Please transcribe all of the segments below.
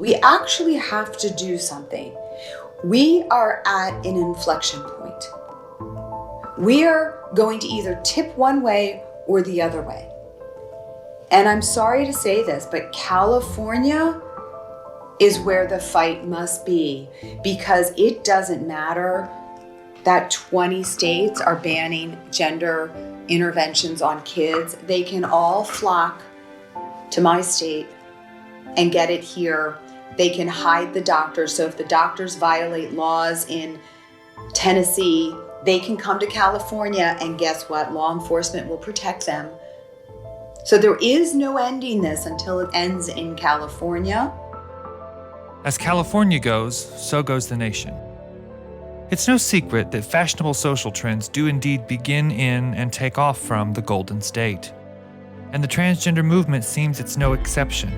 We actually have to do something. We are at an inflection point. We are going to either tip one way or the other way. And I'm sorry to say this, but California is where the fight must be, because it doesn't matter that 20 states are banning gender interventions on kids. They can all flock to my state and get it here. They can hide the doctors. So if the doctors violate laws in Tennessee, they can come to California, and guess what? Law enforcement will protect them. So there is no ending this until it ends in California. As California goes, so goes the nation. It's no secret that fashionable social trends do indeed begin in and take off from the Golden State. And the transgender movement seems it's no exception.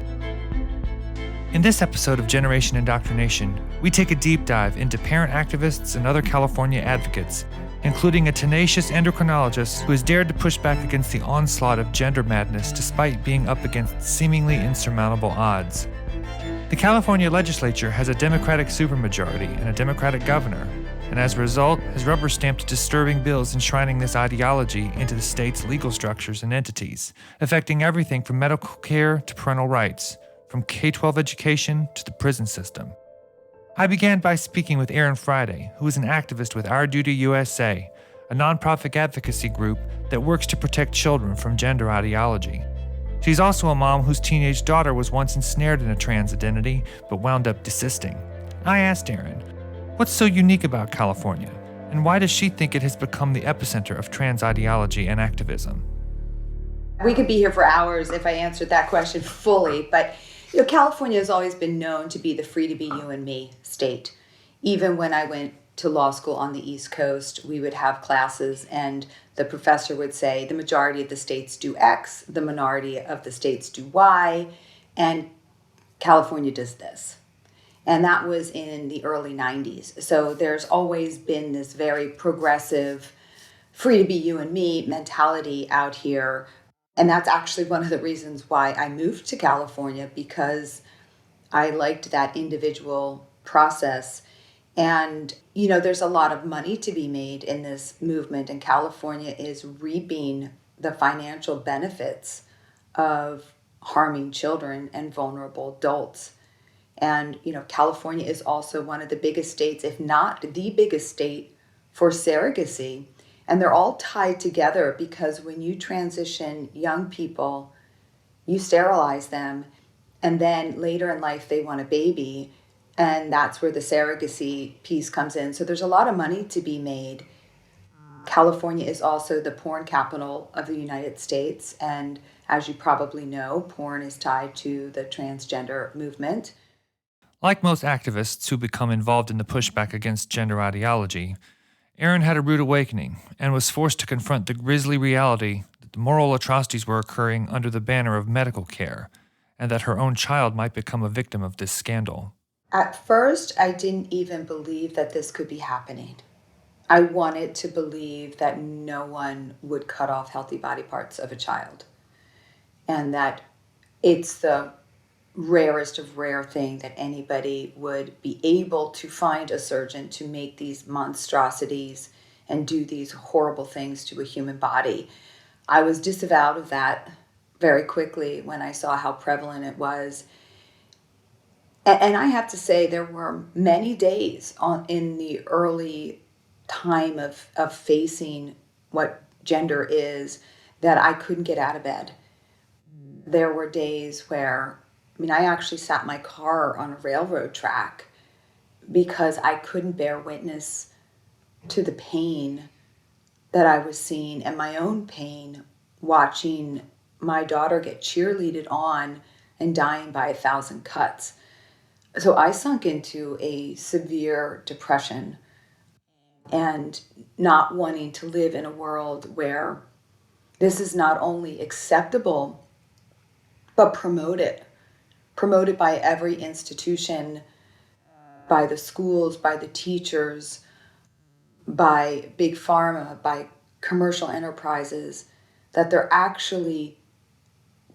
In this episode of Generation Indoctrination, we take a deep dive into parent activists and other California advocates, including a tenacious endocrinologist who has dared to push back against the onslaught of gender madness despite being up against seemingly insurmountable odds. The California legislature has a Democratic supermajority and a Democratic governor, and as a result has rubber-stamped disturbing bills enshrining this ideology into the state's legal structures and entities, affecting everything from medical care to parental rights, from K-12 education to the prison system. I began by speaking with Erin Friday, who is an activist with Our Duty USA, a nonprofit advocacy group that works to protect children from gender ideology. She's also a mom whose teenage daughter was once ensnared in a trans identity, but wound up desisting. I asked Erin, what's so unique about California, and why does she think it has become the epicenter of trans ideology and activism? We could be here for hours if I answered that question fully, but California has always been known to be the free to be you and me state. Even when I went to law school on the East Coast, we would have classes and the professor would say the majority of the states do X, the minority of the states do Y, and California does this. And that was in the early 90s. So there's always been this very progressive, free to be you and me mentality out here. And that's actually one of the reasons why I moved to California, because I liked that individual process. And, there's a lot of money to be made in this movement, and California is reaping the financial benefits of harming children and vulnerable adults. And, California is also one of the biggest states, if not the biggest state, for surrogacy. And they're all tied together because when you transition young people, you sterilize them, and then later in life they want a baby, and that's where the surrogacy piece comes in. So there's a lot of money to be made. California is also the porn capital of the United States, and as you probably know, porn is tied to the transgender movement. Like most activists who become involved in the pushback against gender ideology, Erin had a rude awakening and was forced to confront the grisly reality that the moral atrocities were occurring under the banner of medical care, and that her own child might become a victim of this scandal. At first, I didn't even believe that this could be happening. I wanted to believe that no one would cut off healthy body parts of a child, and that it's the rarest of rare thing that anybody would be able to find a surgeon to make these monstrosities and do these horrible things to a human body. I was disavowed of that very quickly when I saw how prevalent it was. And I have to say, there were many days in the early time of facing what gender is that I couldn't get out of bed. There were days where I actually sat my car on a railroad track because I couldn't bear witness to the pain that I was seeing, and my own pain watching my daughter get cheerleaded on and dying by 1,000 cuts. So I sunk into a severe depression and not wanting to live in a world where this is not only acceptable, but promoted by every institution, by the schools, by the teachers, by big pharma, by commercial enterprises, that they're actually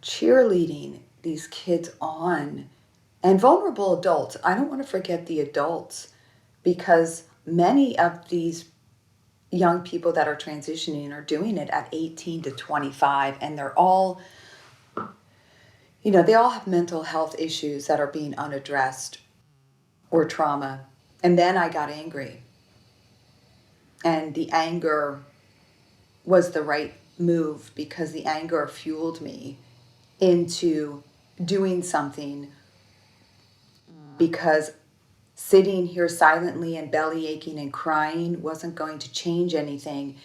cheerleading these kids on And vulnerable adults, I don't want to forget the adults, because many of these young people that are transitioning are doing it at 18 to 25, and they're all, they all have mental health issues that are being unaddressed or trauma. And then I got angry. And the anger was the right move, because the anger fueled me into doing something, because sitting here silently and belly aching and crying wasn't going to change anything.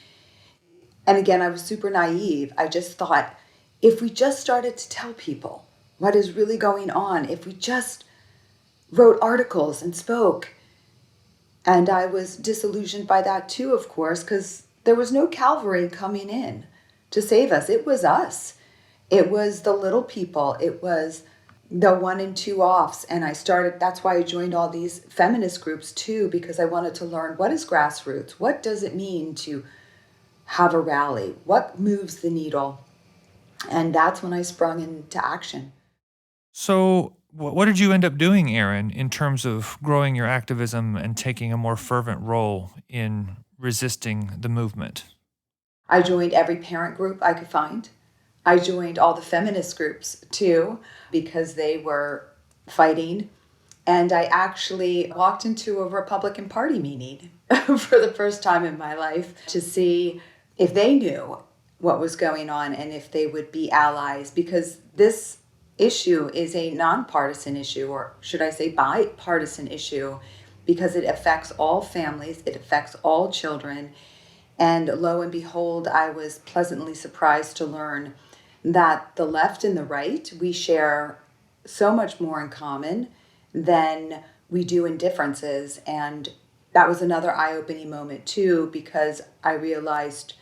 And again, I was super naive. I just thought, if we just started to tell people what is really going on, if we just wrote articles and spoke. And I was disillusioned by that too, of course, because there was no cavalry coming in to save us. It was us. It was the little people. It was the 1 and 2 offs. And that's why I joined all these feminist groups too, because I wanted to learn, what is grassroots? What does it mean to have a rally? What moves the needle? And that's when I sprung into action. So, what did you end up doing, Erin, in terms of growing your activism and taking a more fervent role in resisting the movement? I joined every parent group I could find. I joined all the feminist groups too, because they were fighting. And I actually walked into a Republican Party meeting for the first time in my life to see if they knew what was going on and if they would be allies, because this issue is a nonpartisan issue, or should I say bipartisan issue, because it affects all families, it affects all children. And lo and behold, I was pleasantly surprised to learn that the left and the right, we share so much more in common than we do in differences. And that was another eye-opening moment too, because I realized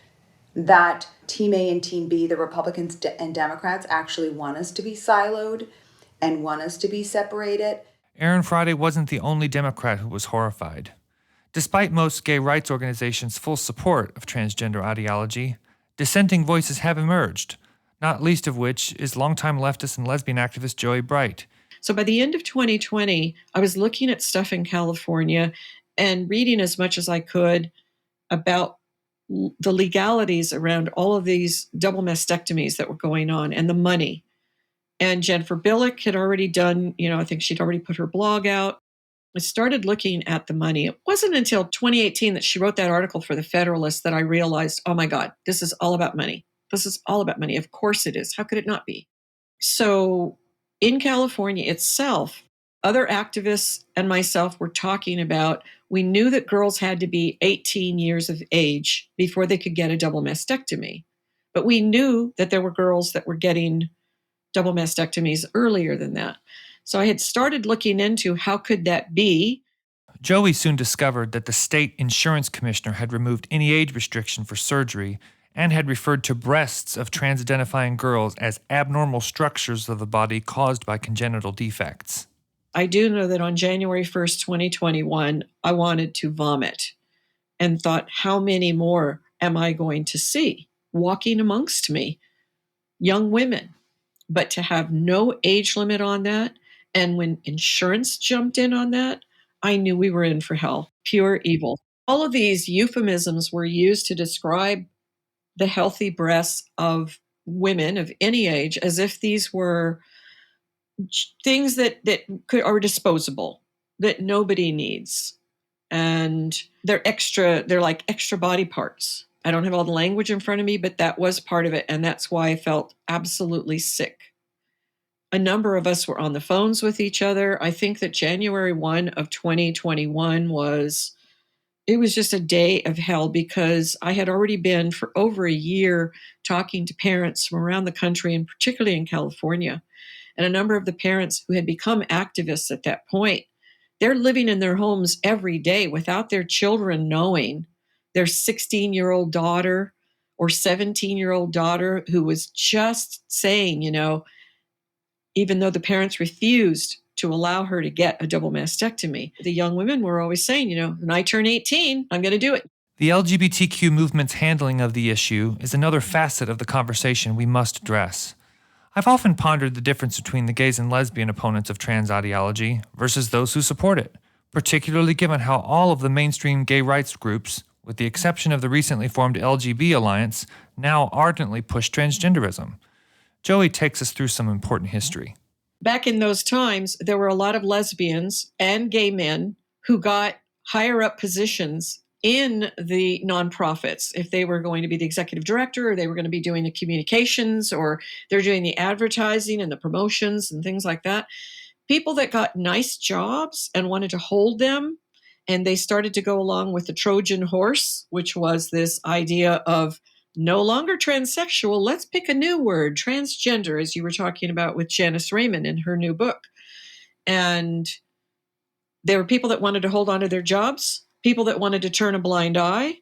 that Team A and Team B, the Republicans and Democrats, actually want us to be siloed and want us to be separated. Erin Friday wasn't the only Democrat who was horrified. Despite most gay rights organizations' full support of transgender ideology, dissenting voices have emerged, not least of which is longtime leftist and lesbian activist Joey Bright. So by the end of 2020, I was looking at stuff in California and reading as much as I could about the legalities around all of these double mastectomies that were going on and the money. And Jennifer Billick had already done, I think she'd already put her blog out. I started looking at the money. It wasn't until 2018 that she wrote that article for the Federalist that I realized, oh my God, this is all about money. This is all about money. Of course it is. How could it not be? So in California itself, other activists and myself were talking about, we knew that girls had to be 18 years of age before they could get a double mastectomy. But we knew that there were girls that were getting double mastectomies earlier than that. So I had started looking into how could that be. Joey soon discovered that the state insurance commissioner had removed any age restriction for surgery and had referred to breasts of trans-identifying girls as abnormal structures of the body caused by congenital defects. I do know that on January 1st, 2021, I wanted to vomit and thought, how many more am I going to see walking amongst me? Young women. But to have no age limit on that, and when insurance jumped in on that, I knew we were in for hell, pure evil. All of these euphemisms were used to describe the healthy breasts of women of any age as if these were things are disposable, that nobody needs. And they're like extra body parts. I don't have all the language in front of me, but that was part of it. And that's why I felt absolutely sick. A number of us were on the phones with each other. I think that January 1 of 2021 was just a day of hell, because I had already been for over a year talking to parents from around the country, and particularly in California. And a number of the parents who had become activists at that point, they're living in their homes every day without their children knowing. Their 16-year-old daughter or 17-year-old daughter who was just saying, even though the parents refused to allow her to get a double mastectomy, the young women were always saying, when I turn 18, I'm going to do it. The LGBTQ movement's handling of the issue is another facet of the conversation we must address. I've often pondered the difference between the gays and lesbian opponents of trans ideology versus those who support it, particularly given how all of the mainstream gay rights groups, with the exception of the recently formed LGB Alliance, now ardently push transgenderism. Joey takes us through some important history. Back in those times, there were a lot of lesbians and gay men who got higher up positions in the nonprofits. If they were going to be the executive director, or they were going to be doing the communications, or they're doing the advertising and the promotions and things like that. People that got nice jobs and wanted to hold them, and they started to go along with the Trojan horse, which was this idea of no longer transsexual. Let's pick a new word, transgender, as you were talking about with Janice Raymond in her new book. And there were people that wanted to hold on to their jobs, people that wanted to turn a blind eye.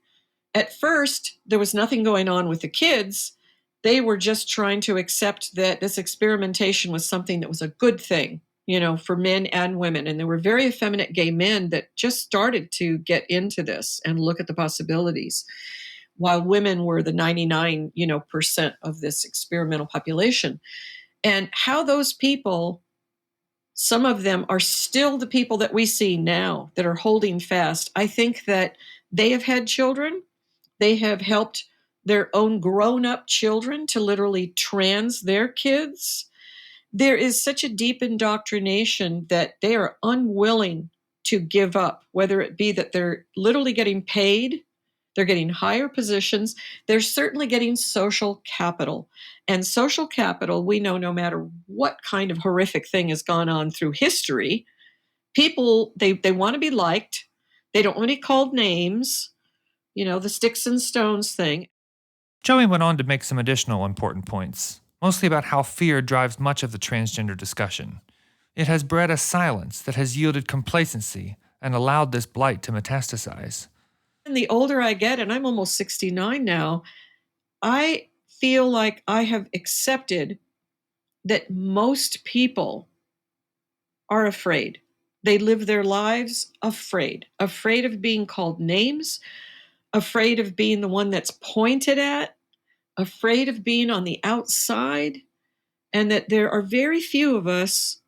At first, there was nothing going on with the kids. They were just trying to accept that this experimentation was something that was a good thing, for men and women. And there were very effeminate gay men that just started to get into this and look at the possibilities, while women were the 99, percent of this experimental population. And how those people, some of them are still the people that we see now that are holding fast. I think that they have had children. They have helped their own grown-up children to literally trans their kids. There is such a deep indoctrination that they are unwilling to give up, whether it be that they're literally getting paid, they're getting higher positions, they're certainly getting social capital. And social capital, we know no matter what kind of horrific thing has gone on through history, people, they want to be liked. They don't want to be called names, the sticks and stones thing. Joey went on to make some additional important points, mostly about how fear drives much of the transgender discussion. It has bred a silence that has yielded complacency and allowed this blight to metastasize. And the older I get, and I'm almost 69 now, I feel like I have accepted that most people are afraid. They live their lives afraid of being called names, afraid of being the one that's pointed at, afraid of being on the outside, and that there are very few of us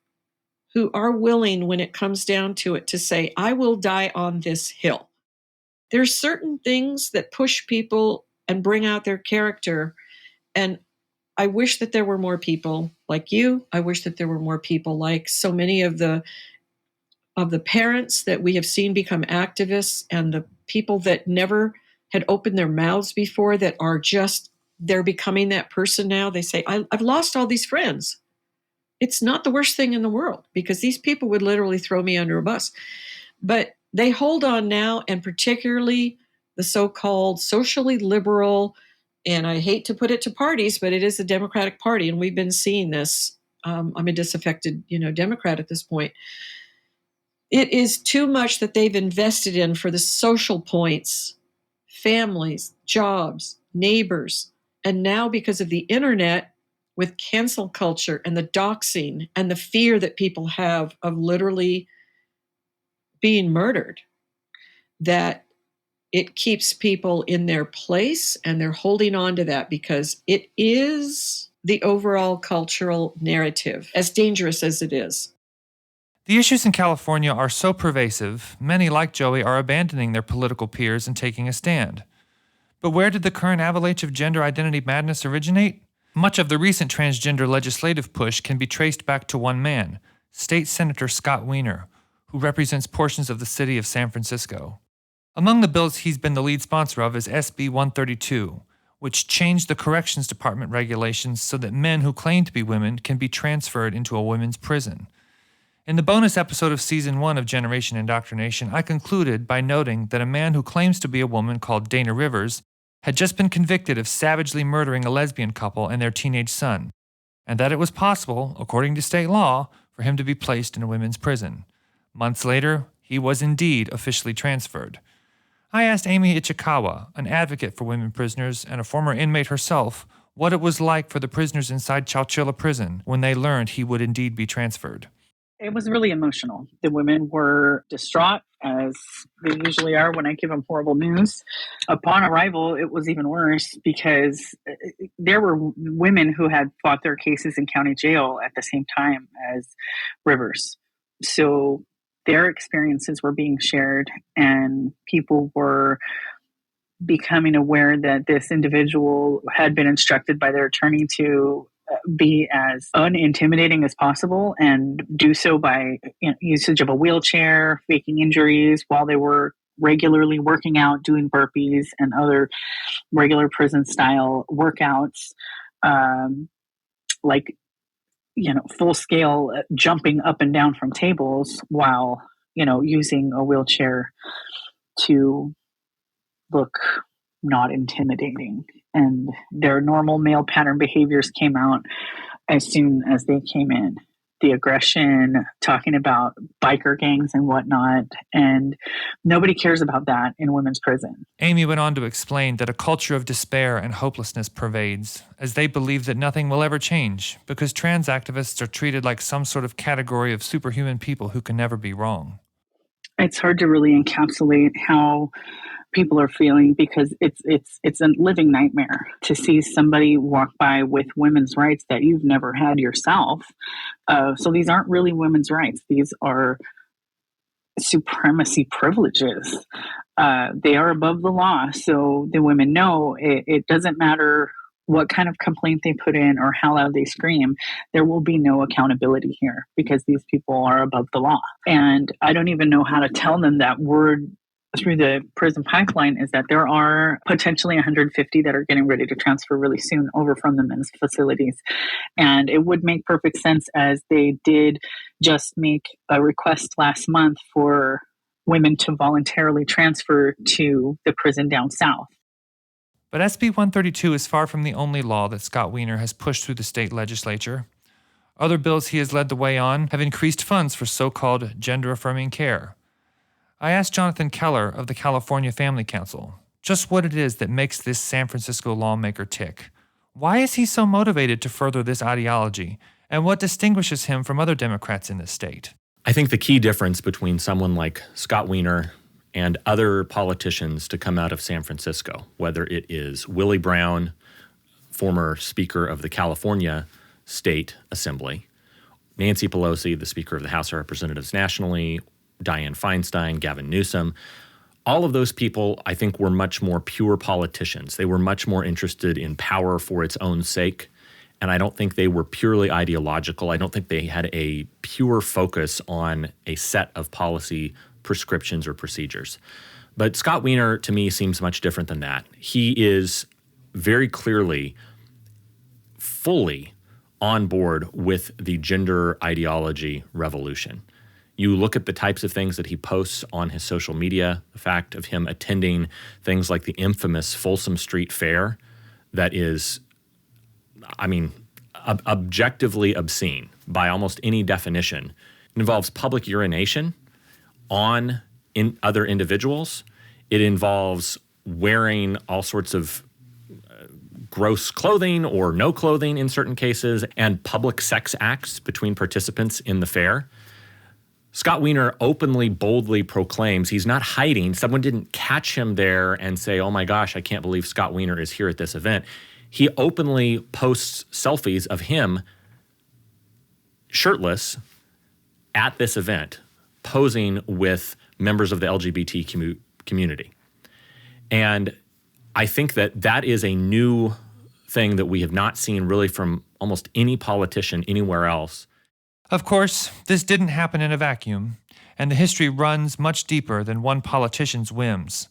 who are willing, when it comes down to it, to say, I will die on this hill. There's certain things that push people and bring out their character. And I wish that there were more people like you. I wish that there were more people like so many of the parents that we have seen become activists, and the people that never had opened their mouths before that are just, they're becoming that person now. They say, I've lost all these friends. It's not the worst thing in the world, because these people would literally throw me under a bus. But they hold on now, and particularly the so-called socially liberal, and I hate to put it to parties, but it is the Democratic Party, and we've been seeing this. I'm a disaffected, Democrat at this point. It is too much that they've invested in for the social points, families, jobs, neighbors, and now because of the internet, with cancel culture and the doxing and the fear that people have of literally being murdered, that it keeps people in their place, and they're holding on to that because it is the overall cultural narrative, as dangerous as it is. The issues in California are so pervasive, many like Joey are abandoning their political peers and taking a stand. But where did the current avalanche of gender identity madness originate? Much of the recent transgender legislative push can be traced back to one man, State Senator Scott Wiener, who represents portions of the city of San Francisco. Among the bills he's been the lead sponsor of is SB 132, which changed the Corrections Department regulations so that men who claim to be women can be transferred into a women's prison. In the bonus episode of Season 1 of Generation Indoctrination, I concluded by noting that a man who claims to be a woman called Dana Rivers had just been convicted of savagely murdering a lesbian couple and their teenage son, and that it was possible, according to state law, for him to be placed in a women's prison. Months later, he was indeed officially transferred. I asked Amy Ichikawa, an advocate for women prisoners and a former inmate herself, what it was like for the prisoners inside Chowchilla Prison when they learned he would indeed be transferred. It was really emotional. The women were distraught, as they usually are when I give them horrible news. Upon arrival, it was even worse because there were women who had fought their cases in county jail at the same time as Rivers. So their experiences were being shared, and people were becoming aware that this individual had been instructed by their attorney to be as unintimidating as possible and do so by usage of a wheelchair, faking injuries while they were regularly working out, doing burpees and other regular prison style workouts, like, full scale jumping up and down from tables while, using a wheelchair to look not intimidating. And their normal male pattern behaviors came out as soon as they came in. The aggression, talking about biker gangs and whatnot, and nobody cares about that in women's prison. Amy went on to explain that a culture of despair and hopelessness pervades, as they believe that nothing will ever change because trans activists are treated like some sort of category of superhuman people who can never be wrong. It's hard to really encapsulate how people are feeling because it's a living nightmare to see somebody walk by with women's rights that you've never had yourself. So these aren't really women's rights. These are supremacy privileges. They are above the law. So the women know it doesn't matter what kind of complaint they put in or how loud they scream, there will be no accountability here because these people are above the law. And I don't even know how to tell them that word through the prison pipeline is that there are potentially 150 that are getting ready to transfer really soon over from the men's facilities. And it would make perfect sense as they did just make a request last month for women to voluntarily transfer to the prison down south. But SB 132 is far from the only law that Scott Wiener has pushed through the state legislature. Other bills he has led the way on have increased funds for so-called gender-affirming care. I asked Jonathan Keller of the California Family Council just what it is that makes this San Francisco lawmaker tick. Why is he so motivated to further this ideology, and what distinguishes him from other Democrats in this state? I think the key difference between someone like Scott Wiener and other politicians to come out of San Francisco, whether it is Willie Brown, former Speaker of the California State Assembly, Nancy Pelosi, the Speaker of the House of Representatives nationally, Dianne Feinstein, Gavin Newsom, all of those people, I think, were much more pure politicians. They were much more interested in power for its own sake, and I don't think they were purely ideological. I don't think they had a pure focus on a set of policy prescriptions or procedures. But Scott Wiener, to me, seems much different than that. He is very clearly fully on board with the gender ideology revolution. You look at the types of things that he posts on his social media, the fact of him attending things like the infamous Folsom Street Fair that is, objectively obscene by almost any definition. It involves public urination on other individuals. It involves wearing all sorts of gross clothing or no clothing in certain cases, and public sex acts between participants in the fair. Scott Wiener openly, boldly proclaims he's not hiding. Someone didn't catch him there and say, oh my gosh, I can't believe Scott Wiener is here at this event. He openly posts selfies of him shirtless at this event, posing with members of the LGBT community. And I think that that is a new thing that we have not seen really from almost any politician anywhere else. Of course, this didn't happen in a vacuum, and the history runs much deeper than one politician's whims.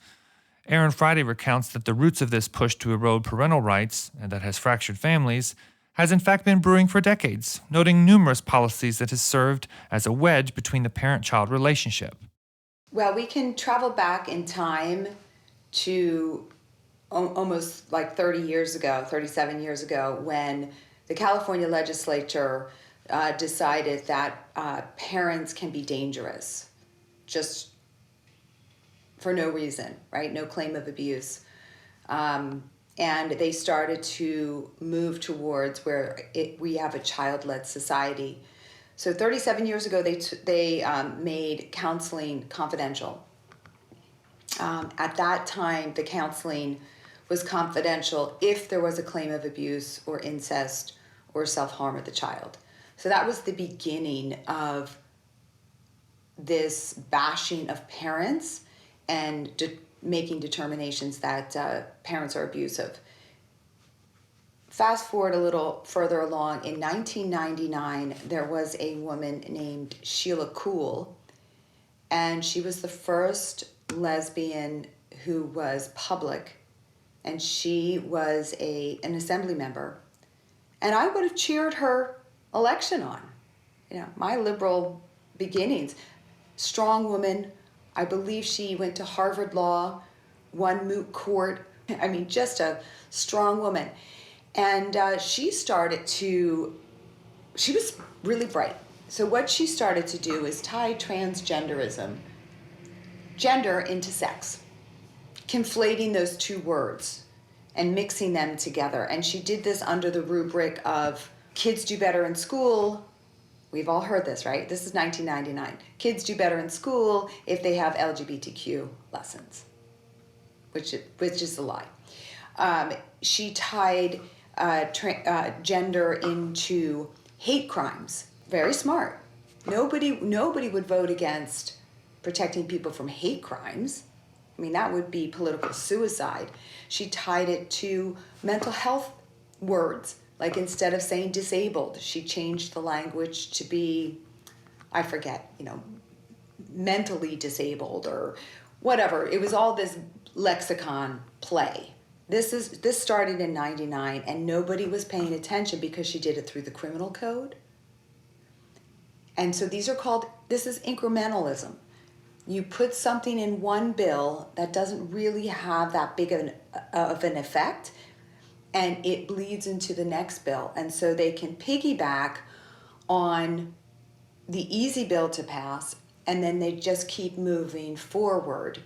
Aaron Friday recounts that the roots of this push to erode parental rights, and that has fractured families, has in fact been brewing for decades, noting numerous policies that has served as a wedge between the parent-child relationship. Well, we can travel back in time to almost like 37 years ago, when the California legislature decided that parents can be dangerous just for no reason, right? No claim of abuse. And they started to move towards where we have a child-led society. So 37 years ago, they made counseling confidential. At that time, the counseling was confidential if there was a claim of abuse or incest or self-harm of the child. So that was the beginning of this bashing of parents and making determinations that parents are abusive. Fast forward a little further along, in 1999, there was a woman named Sheila Kuhl, and she was the first lesbian who was public, and she was an assembly member. And I would have cheered her election on. My liberal beginnings. Strong woman. I believe she went to Harvard Law, won moot court. I mean, just a strong woman. And she was really bright. So what she started to do is tie transgenderism, gender, into sex, conflating those two words and mixing them together. And she did this under the rubric of kids do better in school. We've all heard this, right? This is 1999. Kids do better in school if they have LGBTQ lessons, which is a lie. She tied gender into hate crimes. Very smart. Nobody would vote against protecting people from hate crimes. I mean, that would be political suicide. She tied it to mental health words. Like instead of saying disabled, she changed the language to be, I forget, mentally disabled or whatever. It was all this lexicon play. This started in 99 and nobody was paying attention because she did it through the criminal code. And so this is incrementalism. You put something in one bill that doesn't really have that big of an effect, and it bleeds into the next bill. And so they can piggyback on the easy bill to pass, and then they just keep moving forward.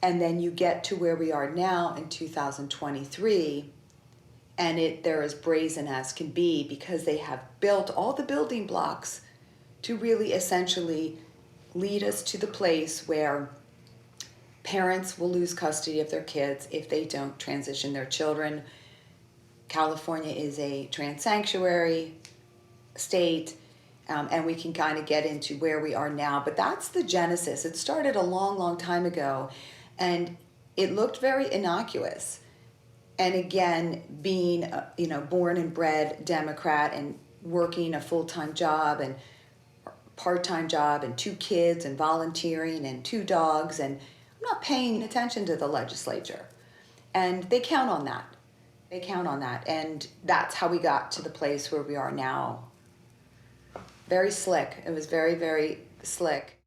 And then you get to where we are now in 2023, and they're as brazen as can be because they have built all the building blocks to really essentially lead us to the place where parents will lose custody of their kids if they don't transition their children. California is a trans sanctuary state, and we can kind of get into where we are now. But that's the genesis. It started a long, long time ago, and it looked very innocuous. And again, being born and bred Democrat and working a full-time job and part-time job and 2 kids and volunteering and 2 dogs, and I'm not paying attention to the legislature. And they count on that. And that's how we got to the place where we are now. Very slick. It was very, very slick.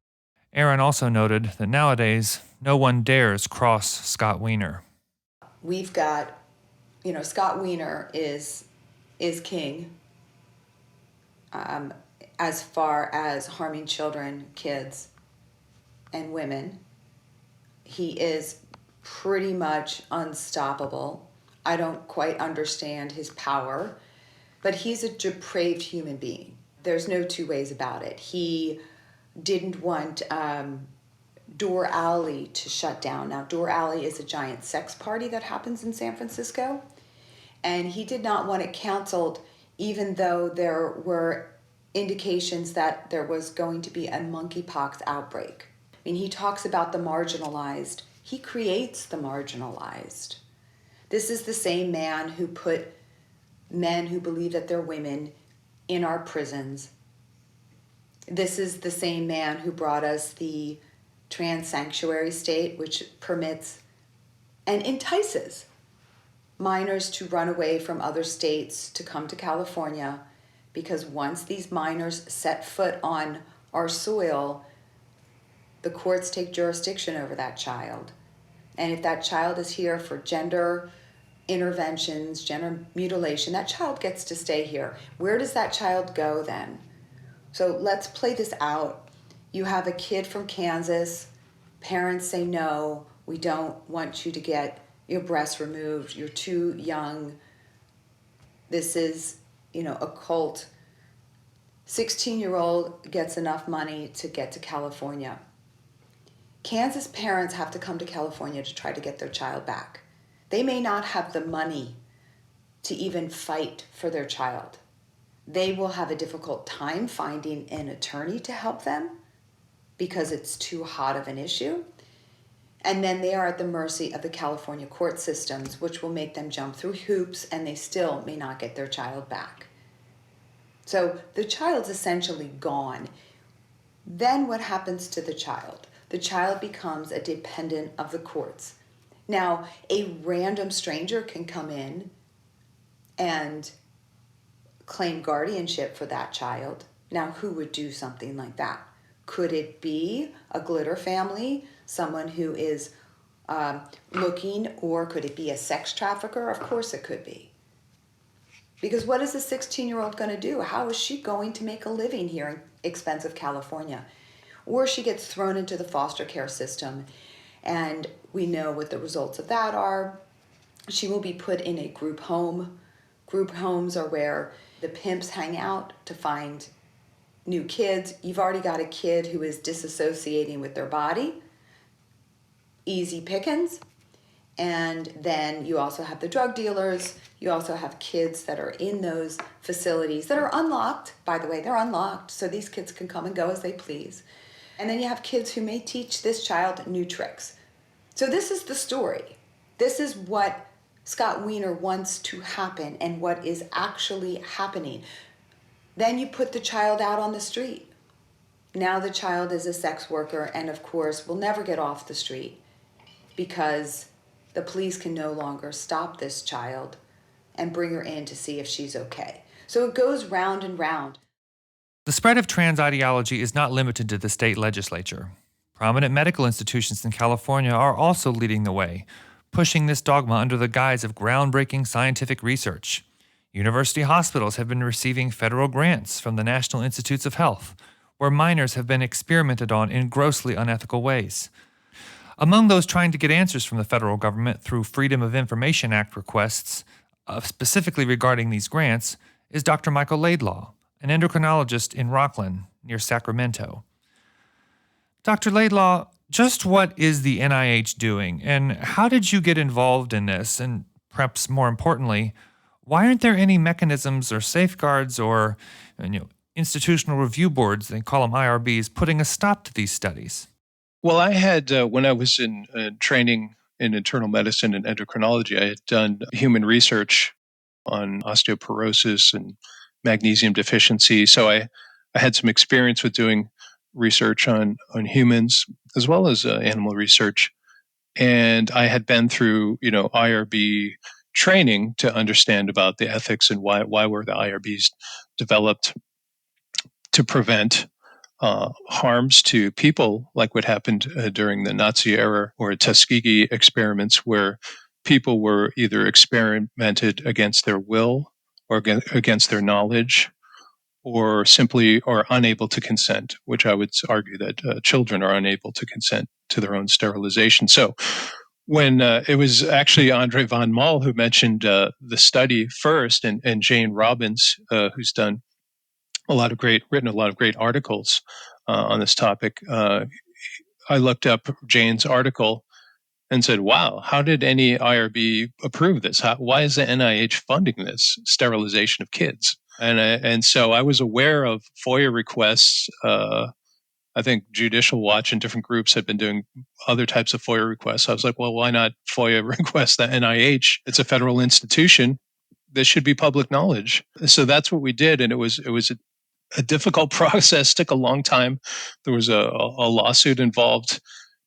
Aaron also noted that nowadays, no one dares cross Scott Wiener. We've got, Scott Wiener is king as far as harming children, kids, and women. He is pretty much unstoppable. I don't quite understand his power, but he's a depraved human being. There's no 2 ways about it. He didn't want Door Alley to shut down. Now, Door Alley is a giant sex party that happens in San Francisco, and he did not want it canceled, even though there were indications that there was going to be a monkeypox outbreak. I mean, he talks about the marginalized. He creates the marginalized. This is the same man who put men who believe that they're women in our prisons. This is the same man who brought us the trans sanctuary state, which permits and entices minors to run away from other states to come to California, because once these minors set foot on our soil, the courts take jurisdiction over that child. And if that child is here for gender interventions, gender mutilation, that child gets to stay here. Where does that child go then? So let's play this out. You have a kid from Kansas. Parents say, no, we don't want you to get your breasts removed. You're too young. This is, a cult. 16-year-old gets enough money to get to California. Kansas parents have to come to California to try to get their child back. They may not have the money to even fight for their child. They will have a difficult time finding an attorney to help them because it's too hot of an issue. And then they are at the mercy of the California court systems, which will make them jump through hoops, and they still may not get their child back. So the child's essentially gone. Then what happens to the child? The child becomes a dependent of the courts. Now, a random stranger can come in and claim guardianship for that child. Now, who would do something like that? Could it be a glitter family, someone who is looking, or could it be a sex trafficker? Of course it could be. Because what is a 16-year-old going to do? How is she going to make a living here in expensive California? Or she gets thrown into the foster care system, and we know what the results of that are. She will be put in a group home. Group homes are where the pimps hang out to find new kids. You've already got a kid who is disassociating with their body. Easy pickings. And then you also have the drug dealers. You also have kids that are in those facilities that are unlocked. By the way, they're unlocked, so these kids can come and go as they please. And then you have kids who may teach this child new tricks. So this is the story. This is what Scott Wiener wants to happen and what is actually happening. Then you put the child out on the street. Now the child is a sex worker and, of course, will never get off the street because the police can no longer stop this child and bring her in to see if she's okay. So it goes round and round. The spread of trans ideology is not limited to the state legislature. Prominent medical institutions in California are also leading the way, pushing this dogma under the guise of groundbreaking scientific research. University hospitals have been receiving federal grants from the National Institutes of Health, where minors have been experimented on in grossly unethical ways. Among those trying to get answers from the federal government through Freedom of Information Act requests, specifically regarding these grants, is Dr. Michael Laidlaw, an endocrinologist in Rockland, near Sacramento. Dr. Laidlaw, just what is the NIH doing, and how did you get involved in this? And perhaps more importantly, why aren't there any mechanisms or safeguards or institutional review boards, they call them IRBs, putting a stop to these studies? Well, I had, when I was in training in internal medicine and endocrinology, I had done human research on osteoporosis and magnesium deficiency. So I had some experience with doing research on humans as well as animal research. And I had been through, IRB training to understand about the ethics and why were the IRBs developed to prevent harms to people, like what happened during the Nazi era or Tuskegee experiments, where people were either experimented against their will or against their knowledge, or simply are unable to consent, which I would argue that children are unable to consent to their own sterilization. So when it was actually Andre von Moll who mentioned the study first, and Jane Robbins, who's written a lot of great articles on this topic. I looked up Jane's article and said, wow, how did any IRB approve this? Why is the NIH funding this sterilization of kids? And so I was aware of FOIA requests. I think Judicial Watch and different groups had been doing other types of FOIA requests. I was like, well, why not FOIA request the NIH? It's a federal institution. This should be public knowledge. So that's what we did. And it was a difficult process, took a long time. There was a lawsuit involved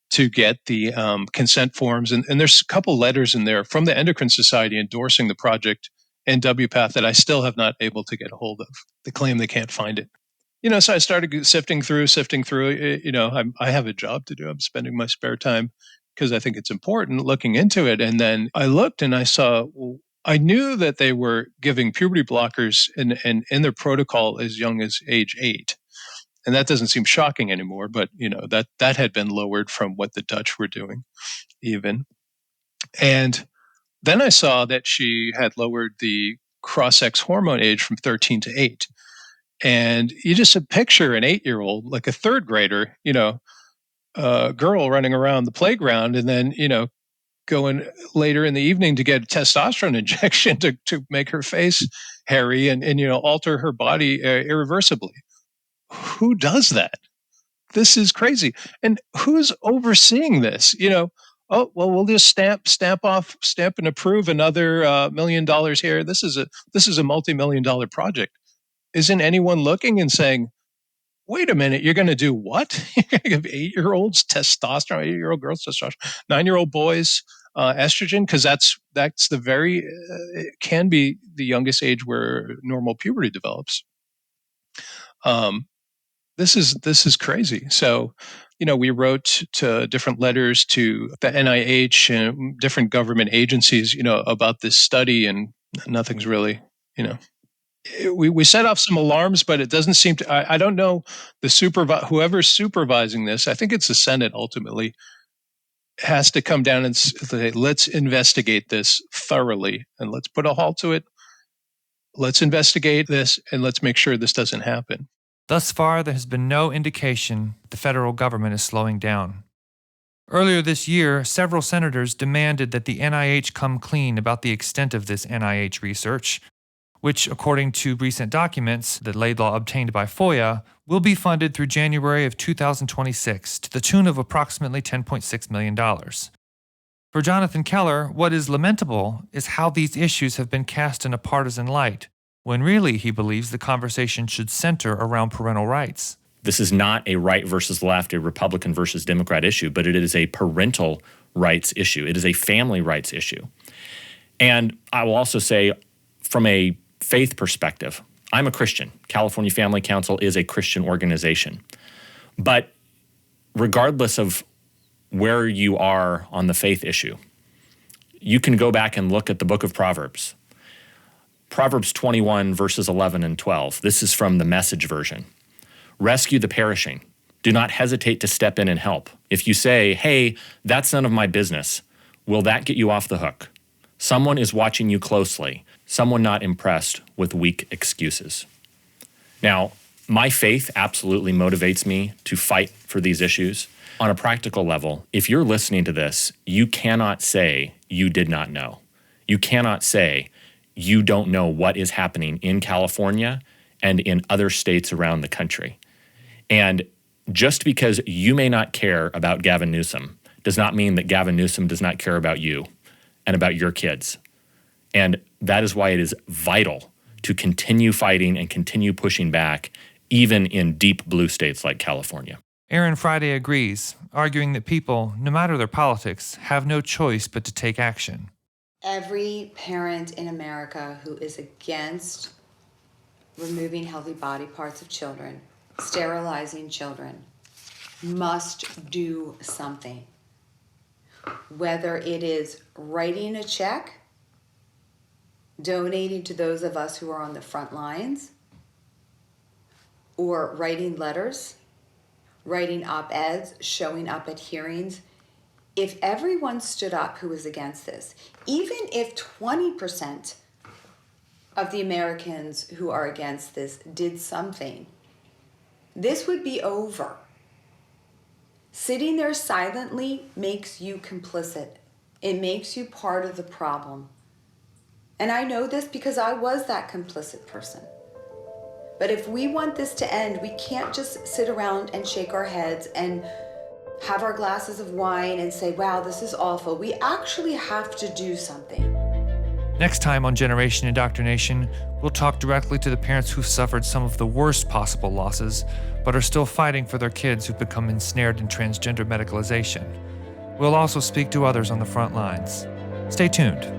to get the consent forms. And there's a couple letters in there from the Endocrine Society endorsing the project and WPATH that I still have not able to get a hold of. They claim they can't find it. So I started sifting through. I have a job to do. I'm spending my spare time because I think it's important looking into it. And then I looked and I saw, I knew that they were giving puberty blockers in their protocol as young as age 8. And that doesn't seem shocking anymore, but that had been lowered from what the Dutch were doing even. And then I saw that she had lowered the cross-sex hormone age from 13 to 8. And you just picture an 8-year-old, like a third grader, girl running around the playground, and then, going later in the evening to get a testosterone injection to make her face hairy and alter her body irreversibly. Who does that? This is crazy. And who's overseeing this? Oh, well, we'll just stamp and approve another $1 million here. This is a multi-million-dollar project. Isn't anyone looking and saying, wait a minute, you're going to do what? You're going to give 8-year-olds testosterone, 8-year-old girls testosterone, 9-year-old boys estrogen? Because that's the very, it can be the youngest age where normal puberty develops. This is crazy. So, we wrote to different letters to the NIH and different government agencies, about this study, and nothing's really, we set off some alarms, but it doesn't seem to. I don't know whoever's supervising this. I think it's the Senate ultimately has to come down and say, let's investigate this thoroughly and let's put a halt to it. Let's investigate this and let's make sure this doesn't happen. Thus far, there has been no indication the federal government is slowing down. Earlier this year, several senators demanded that the NIH come clean about the extent of this NIH research, which, according to recent documents, the Laidlaw obtained by FOIA, will be funded through January of 2026 to the tune of approximately $10.6 million. For Jonathan Keller, what is lamentable is how these issues have been cast in a partisan light, when really he believes the conversation should center around parental rights. This is not a right versus left, a Republican versus Democrat issue, but it is a parental rights issue. It is a family rights issue. And I will also say, from a faith perspective, I'm a Christian. California Family Council is a Christian organization. But regardless of where you are on the faith issue, you can go back and look at the book of Proverbs. Proverbs 21, verses 11 and 12. This is from the Message version. Rescue the perishing. Do not hesitate to step in and help. If you say, hey, that's none of my business, will that get you off the hook? Someone is watching you closely. Someone not impressed with weak excuses. Now, my faith absolutely motivates me to fight for these issues. On a practical level, if you're listening to this, you cannot say you did not know. You cannot say you don't know what is happening in California and in other states around the country. And just because you may not care about Gavin Newsom does not mean that Gavin Newsom does not care about you and about your kids. And that is why it is vital to continue fighting and continue pushing back, even in deep blue states like California. Aaron Friday agrees, arguing that people, no matter their politics, have no choice but to take action. Every parent in America who is against removing healthy body parts of children, sterilizing children, must do something. Whether it is writing a check, donating to those of us who are on the front lines, or writing letters, writing op-eds, showing up at hearings. If everyone stood up who was against this, even if 20% of the Americans who are against this did something, this would be over. Sitting there silently makes you complicit. It makes you part of the problem. And I know this because I was that complicit person. But if we want this to end, we can't just sit around and shake our heads and have our glasses of wine and say, wow, this is awful. We actually have to do something. Next time on Generation Indoctrination, we'll talk directly to the parents who've suffered some of the worst possible losses, but are still fighting for their kids who've become ensnared in transgender medicalization. We'll also speak to others on the front lines. Stay tuned.